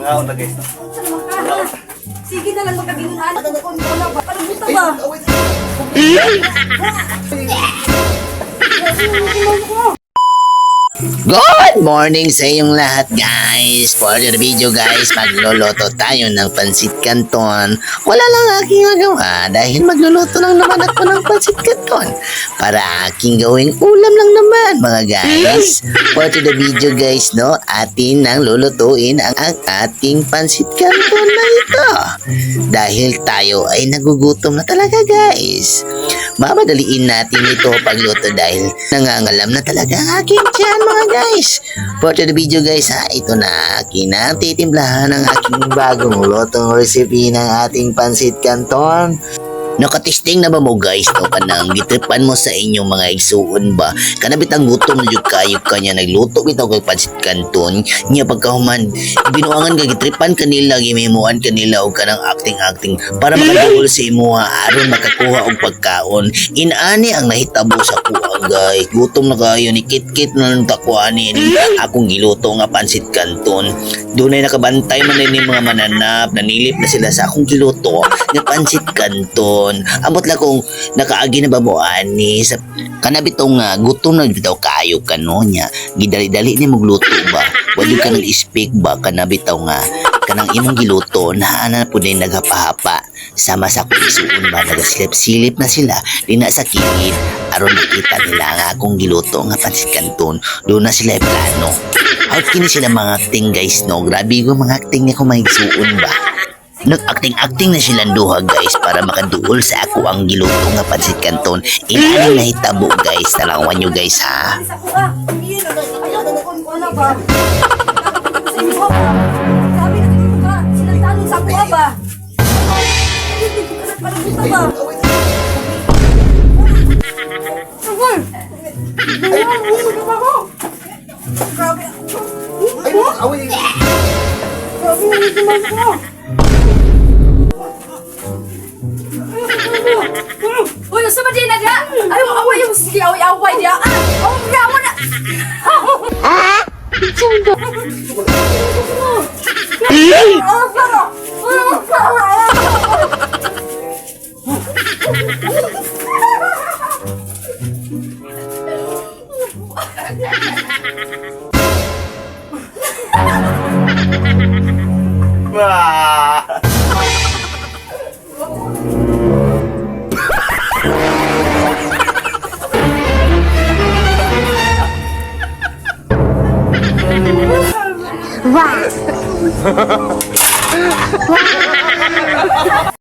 Mangaon na guys. Sige na lang magkaginunan. Wala ba? Palabuta ba? Good morning sa inyong lahat guys. For the video guys, magluluto tayo ng pansit canton. Wala lang aking magawa dahil magluluto lang naman ako ng pansit canton para aking gawing ulam lang naman mga guys. For the video guys, no, atin nang lulutuin ang ating pansit canton na ito. Dahil tayo ay nagugutom na talaga guys. Mamadaliin natin ito pagluto dahil nangangalam na talaga ang aking tiyan mga guys. For the video guys ha, ito na aking natitimplahan ang aking bagong lutong recipe ng ating pansit canton. Nakatisting na ba mo guys no kanang gitripan mo sa inyong mga igsuon ba? Kanabit ang gutom na yung kayo kanya nagluto bitaw kay pansit canton niya pagkahuman binuangan ka gitripan kanila gimemuan kanila og kanang acting para makaduol sa imuha aron makakuha og pagkaon. Inani ang nahitabo sa kuha guys. Gutom na kayo ni kit-kit na lang takuan ni akong giluto nga pansit canton. Dunay nakabantay man ni mga mananap nanilip na sila sa akong giluto nga pansit canton. Amot lang kung nakaagi na ba mo ani sa kanabitong gutom na bitaw kayo kanonya gidali-dali ni magluto ba wala ka nag-speak ba kanabitaw nga kanang imong giluto na ana po din naghapa-hapa sama sa kulisuon ba nagasilip-silip na sila di na sa kilid aron makita nila nga akong giluto nga pansit canton doon na sila plano out kini sila mga acting guys no grabe ko mga acting niya kung mahigsuon ba. Nag-acting na silang duha guys para makaduol sa ako ang giluto nga pansit canton. Inani na hitabo guys. Talawan nyo guys ha. Wala ba? Sa inyo ba? Sabi na dito ka. Sinagtanong sa kuha ba? Palabuta ba? Sabar! Ayan, umulit ako! Grabe! Grabe na naman ko! Uy, gusto ba din na dia? Ayaw, away yung sige, away dia. Oh, gamo na. Wow.